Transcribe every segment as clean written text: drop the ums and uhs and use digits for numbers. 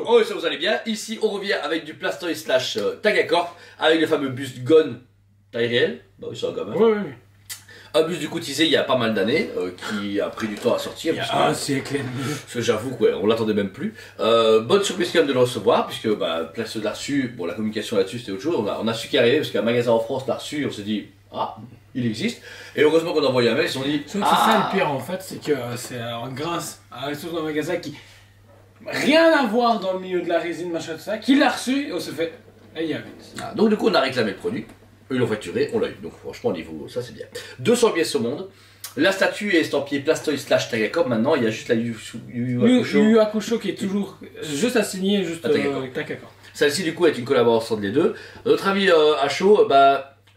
Bonjour, oh ça vous allez bien. Ici on revient avec du Plastoid slash Tagacorp avec le fameux buste Gon taille réelle. Bah oui, c'est un gamin. Oui. Un buste du coup teasé il y a pas mal d'années qui a pris du temps à sortir. Il y a un siècle et demi. Parce que j'avoue qu'on l'attendait même plus. Bonne surprise quand même de le recevoir puisque Plastoid l'a reçu. Bon, la communication là-dessus c'était autre chose. On a su qu'il arrivait parce qu'un magasin en France l'a reçu. On s'est dit ah, il existe. Et heureusement qu'on a envoyé un mail. Ils se sont dit C'est ça le pire en fait, c'est que c'est grâce à un magasin qui rien à voir dans le milieu de la résine, machin, tout ça, qui l'a reçu et on se fait. Et il y a donc du coup on a réclamé le produit. Ils l'ont facturé, on l'a eu. Donc franchement au niveau, ça c'est bien. 200 pièces au monde. La statue est estampillée Plastoid slash Tagacorp. Maintenant il y a juste la Yu Hakusho qui est toujours juste à signer, juste Tagacorp. Celle-ci du coup est une collaboration de les deux. À notre avis à chaud,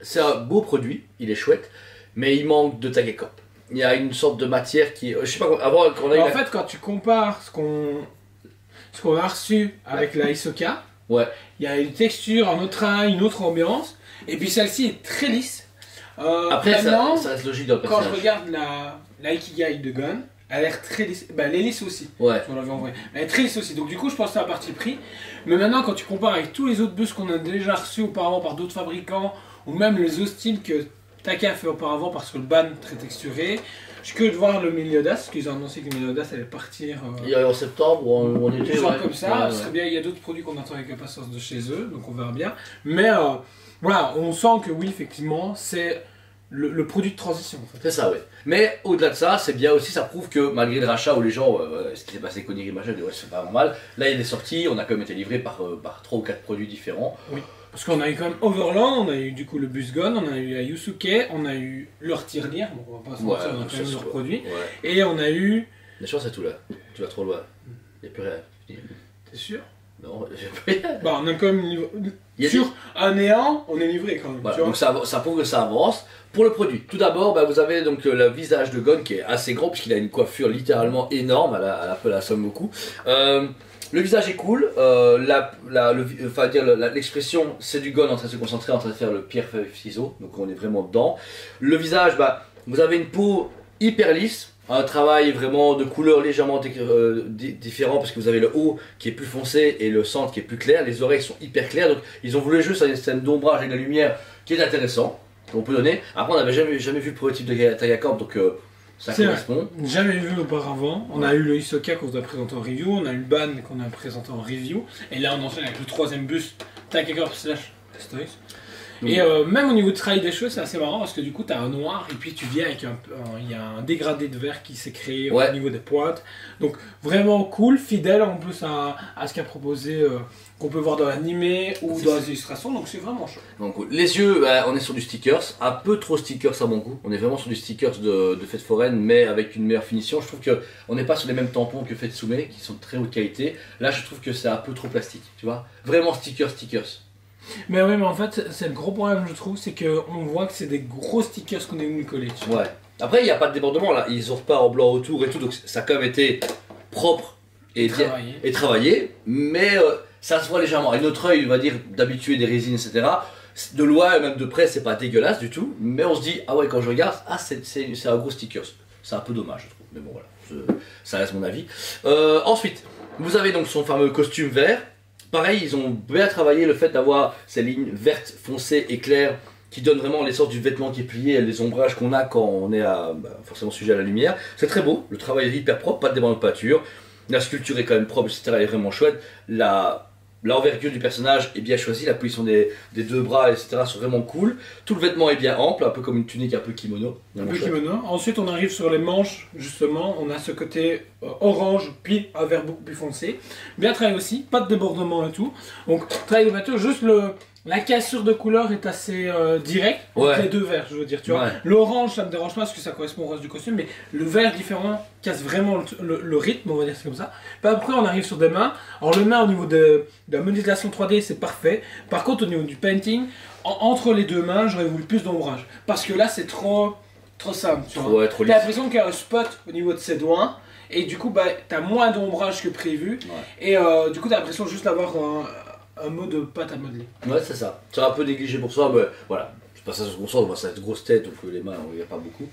c'est un beau produit, il est chouette, mais il manque de Tagacorp. Il y a une sorte de matière qui, je sais pas, avant qu'on a eu en fait quand tu compares ce qu'on a reçu avec la Hisoka, ouais, il y a une texture, un autre train, une autre ambiance, et puis celle-ci est très lisse. Après ça reste logique dans le personnage. Quand je regarde la Ikigai de Gon, elle a l'air très lisse. Elle est lisse aussi. Ouais. Je l'avais envoyé. Elle est très lisse aussi. Donc du coup, je pense que c'est un parti pris. Mais maintenant, quand tu compares avec tous les autres bustes qu'on a déjà reçus auparavant par d'autres fabricants, ou même les hostiles que Taka a fait auparavant parce que le ban très texturé, je suis que de voir le Meliodas, parce qu'ils ont annoncé que le Meliodas allait partir. Il y a en septembre ou en été. Genre comme ça. Ce serait bien. Il y a d'autres produits qu'on attend avec impatience de chez eux, donc on verra bien. Mais voilà, on sent que oui, effectivement, c'est le produit de transition en fait. C'est ça, ouais. Mais au-delà de ça, c'est bien aussi, ça prouve que malgré le rachat où les gens, ce qui s'est passé avec Oniri machin, ouais, c'est pas normal. Là, il y a des sorties, on a quand même été livré par 3 ou 4 produits différents. Oui. Parce qu'on a eu quand même Overland, on a eu du coup le Busgon, on a eu la Yusuke, on a eu leur tirelire, bon on va pas se mentir, on a quand même leurs produits. Ouais. Et on a eu. La chance c'est tout là, tu vas trop loin. Il n'y a plus rien. T'es sûr? Non, j'ai plus rien. Bah on a quand même sur un néant, on est livré quand même. Voilà, tu vois, donc ça prouve que ça avance. Pour le produit, tout d'abord, vous avez donc le visage de Gon qui est assez grand puisqu'il a une coiffure littéralement énorme à la Son Goku. Le visage est cool, l'expression c'est du Gon en train de se concentrer, en train de faire le pierre feuille ciseau, donc on est vraiment dedans. Le visage, vous avez une peau hyper lisse, un travail vraiment de couleur légèrement différent parce que vous avez le haut qui est plus foncé et le centre qui est plus clair, les oreilles sont hyper claires, donc ils ont voulu juste une scène d'ombrage et de la lumière qui est intéressant, qu'on peut donner. Après on n'avait jamais vu le prototype de Tagacorp, donc ça correspond. Jamais vu auparavant. On a eu le Hisoka qu'on vous a présenté en review, on a eu le Ban qu'on a présenté en review, et là on enchaîne avec le troisième buste Tagacorp slash Plastoid. Et même au niveau de travail des cheveux, c'est assez marrant parce que du coup tu as un noir et puis tu viens avec il y a un dégradé de vert qui s'est créé au niveau des pointes. Donc vraiment cool, fidèle en plus à ce qu'a proposé, qu'on peut voir dans l'animé ou dans les illustrations, donc c'est vraiment chaud. Donc les yeux, on est sur du stickers, un peu trop stickers à mon goût. On est vraiment sur du stickers de fête foraine mais avec une meilleure finition. Je trouve qu'on n'est pas sur les mêmes tampons que Fetsume qui sont de très haute qualité. Là je trouve que c'est un peu trop plastique, tu vois. Vraiment stickers. Mais oui, mais en fait, c'est le gros problème, je trouve, c'est qu'on voit que c'est des gros stickers qu'on est venu coller dessus. Ouais. Après, il n'y a pas de débordement là, ils ont pas en blanc autour et tout, donc ça a quand même été propre et travaillé, mais ça se voit légèrement. Et notre œil, on va dire, d'habitué des résines, etc., de loin et même de près, c'est pas dégueulasse du tout, mais on se dit, ah ouais, quand je regarde, c'est un gros stickers. C'est un peu dommage, je trouve, mais bon, voilà, ça reste mon avis. Ensuite, vous avez donc son fameux costume vert. Pareil, ils ont bien travaillé le fait d'avoir ces lignes vertes, foncées et claires qui donnent vraiment l'essence du vêtement qui est plié et les ombrages qu'on a quand on est forcément sujet à la lumière. C'est très beau, le travail est hyper propre, pas de débordement de peinture. La sculpture est quand même propre, etc. Elle est vraiment chouette. L'envergure du personnage est bien choisie, la position des deux bras, etc. sont vraiment cool. Tout le vêtement est bien ample, un peu comme une tunique, un peu kimono. Un peu kimono. Ensuite, on arrive sur les manches, justement. On a ce côté orange, puis un vert beaucoup plus foncé. Bien travaillé aussi, pas de débordement et tout. Donc, travail de peinture, juste la cassure de couleur est assez directe. Ouais. Les deux verts, je veux dire, tu vois. L'orange, ça me dérange pas parce que ça correspond au reste du costume, mais le vert différent casse vraiment le rythme, on va dire c'est comme ça. Puis après, on arrive sur des mains. Alors, les mains au niveau de la modélisation 3D, c'est parfait. Par contre, au niveau du painting, entre les deux mains, j'aurais voulu plus d'ombrage. Parce que là, c'est trop simple, tu vois. Ouais, trop lisse. T'as l'impression qu'il y a un spot au niveau de ses doigts. Et du coup, t'as moins d'ombrage que prévu. Ouais. Et du coup, t'as l'impression juste d'avoir un mot de pâte à modeler. Ouais, c'est ça. C'est un peu négligé pour ça, mais voilà. pas ça se concentre, ça a une grosse tête, donc les mains, il n'y a pas beaucoup.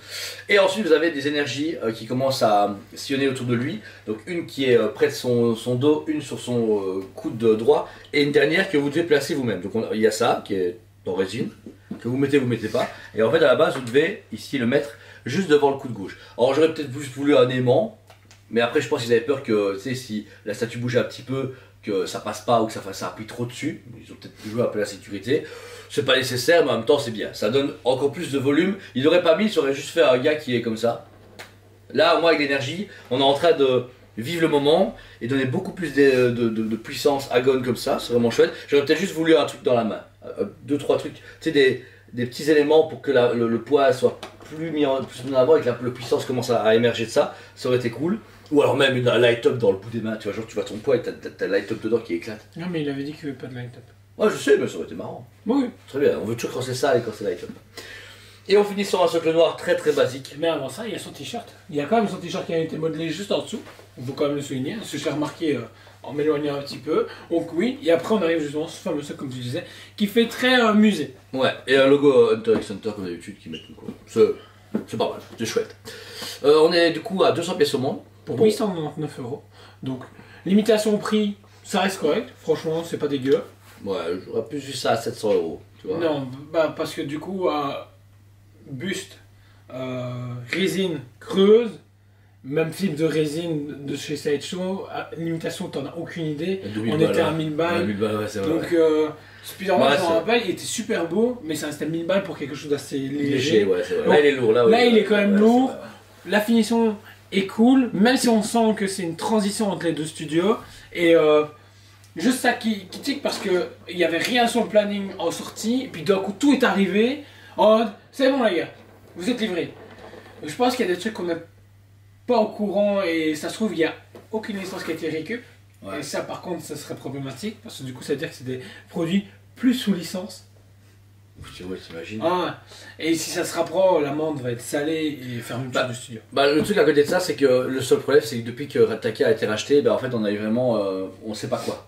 Et ensuite, vous avez des énergies qui commencent à sillonner autour de lui. Donc une qui est près de son dos, une sur son coude droit, et une dernière que vous devez placer vous-même. Donc il y a ça, qui est en résine, que vous mettez pas. Et en fait, à la base, vous devez ici le mettre juste devant le coude gauche. Alors j'aurais peut-être plus voulu un aimant, mais après je pense qu'ils avaient peur que, tu sais, si la statue bougeait un petit peu, que ça passe pas ou que ça appuie trop dessus. Ils ont peut-être joué un peu la sécurité. C'est pas nécessaire, mais en même temps c'est bien. Ça donne encore plus de volume. Il n'aurait pas mis, il aurait juste fait un gars qui est comme ça. Là, moi avec l'énergie, on est en train de vivre le moment et donner beaucoup plus de puissance à Gon comme ça. C'est vraiment chouette. J'aurais peut-être juste voulu un truc dans la main. 2-3 trucs. Tu sais, des petits éléments pour que le poids soit plus mis en avant et que la puissance commence à émerger de ça. Ça aurait été cool. Ou alors même une light-up dans le bout des mains, tu vois, genre tu vois ton poids et t'as light-up dedans qui éclate. Non mais il avait dit qu'il veut pas de light-up. Ouais je sais, mais ça aurait été marrant. Oui. Très bien, on veut toujours quand c'est ça et quand c'est light-up. Et on finit sur un socle noir très très basique. Mais avant ça, il y a son t-shirt. Il y a quand même son t-shirt qui a été modelé juste en dessous. Il faut quand même le souligner, ce que j'ai remarqué en m'éloignant un petit peu. Donc oui, et après on arrive justement à ce fameux socle comme tu disais, qui fait très musée. Ouais, et un logo Hunter x Hunter comme d'habitude qui met tout quoi. C'est pas mal, c'est chouette. On est du coup à 200 pièces au monde. Pour 899 €. Donc, limitation au prix, ça reste correct. Franchement, c'est pas dégueu. Ouais, j'aurais plus vu ça à 700 €. Tu vois. Non, bah parce que du coup, buste, résine creuse, même film de résine de chez Sideshow, limitation, t'en as aucune idée. On était à 1000 balles. Ouais, 1000 balles, ouais, c'est vrai. Donc, Spider-Man, je me rappelle, il était super beau, mais ça restait 1000 balles pour quelque chose d'assez léger. Ouais, c'est vrai. Donc, là, il est lourd. Là, il est quand même lourd. La finition est cool, même si on sent que c'est une transition entre les deux studios. Et juste ça qui tique parce qu'il n'y avait rien sur le planning en sortie, et puis d'un coup tout est arrivé. En c'est bon les gars, vous êtes livrés. Je pense qu'il y a des trucs qu'on n'est pas au courant et ça se trouve il n'y a aucune licence qui a été récup. Ouais. Et ça par contre ça serait problématique parce que du coup ça veut dire que c'est des produits plus sous licence. Ouais, t'imagines. Ah, et si ça se rapproche, l'amende va être salée et fermeture du studio. Le truc à côté de ça, c'est que le seul problème, c'est que depuis que Rataka a été racheté, en fait, on a eu vraiment. On sait pas quoi.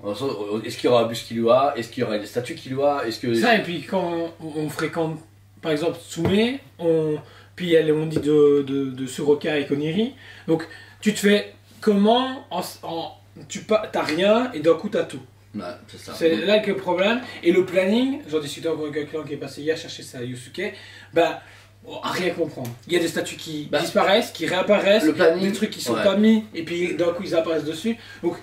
Est-ce qu'il y aura un bus qui lui a? Est-ce qu'il y aura des statues qui lui a? Est-ce que... Ça, et puis quand on fréquente, par exemple, Tsume, puis on dit de Suroka et Koniri, donc tu te fais comment t'as rien et d'un coup t'as tout. Ouais, c'est ça. C'est là que le problème. Et le planning, j'en discutais avec quelqu'un qui est passé hier chercher sa Yusuke, à rien comprendre. Il y a des statues qui disparaissent, qui réapparaissent, des trucs qui sont pas mis, et puis d'un coup ils apparaissent dessus. Donc,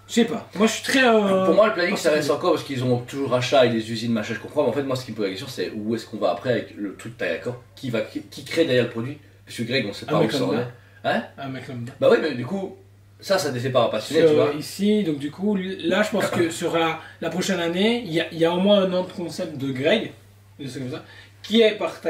je sais pas. Moi je suis très. Pour moi, le planning ça reste encore parce qu'ils ont toujours achat et des usines, machin, je comprends. Mais en fait, moi ce qui me pose la question, c'est où est-ce qu'on va après avec le truc Tayakor qui crée derrière le produit? Parce que Greg, on sait pas où ça en est. Hein? Un mec lambda. Bah oui, mais du coup. Ça ne défait pas un passionné, tu vois. Ici, donc du coup, là je pense que sur la prochaine année, il y a au moins un an de concept de Greg, comme ça, qui est par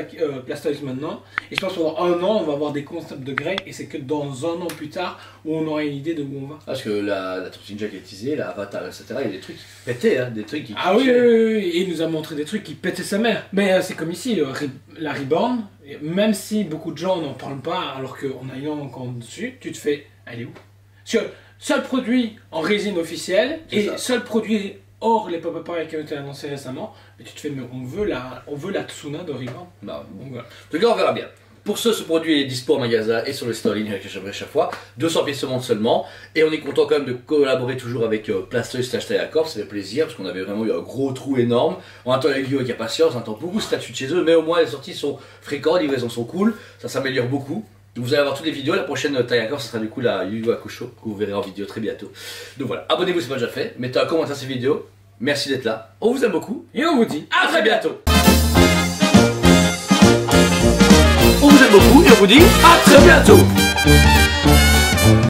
Blastoise maintenant. Et je pense que pendant un an, on va avoir des concepts de Greg, et c'est que dans un an plus tard, où on aura une idée de où on va. Parce que la Tortue Ninja qui est utilisée, la Avatar, etc., il y a des trucs qui pétaient, hein, des trucs qui... Ah oui, et il nous a montré des trucs qui pétaient sa mère. Mais c'est comme ici, la Reborn, même si beaucoup de gens n'en parlent pas, alors qu'on a une encore dessus, tu te fais, elle est où? Seul produit en résine officielle et seul produit hors les pop-up qui ont été annoncés récemment. Mais tu te fais, mais on veut la Tsuna de Riban. Voilà. Donc là, on verra bien. Pour ce produit est dispo en magasin et sur le store en ligne avec chaque fois. 200 pièces seulement seulement. Et on est content quand même de collaborer toujours avec Blastoise/Tayakor. Ça fait plaisir parce qu'on avait vraiment eu un gros trou énorme. On attend les vidéos avec impatience, on attend beaucoup de statuts de chez eux. Mais au moins les sorties sont fréquentes, les livraisons sont cool. Ça s'améliore beaucoup. Donc vous allez avoir toutes les vidéos, la prochaine Tayakor ce sera du coup la Yu Yu Hakusho que vous verrez en vidéo très bientôt. Donc voilà, abonnez-vous si ce n'est pas déjà fait, mettez un commentaire sur cette vidéo, merci d'être là, on vous aime beaucoup et on vous dit à très bientôt. On vous aime beaucoup et on vous dit à très bientôt.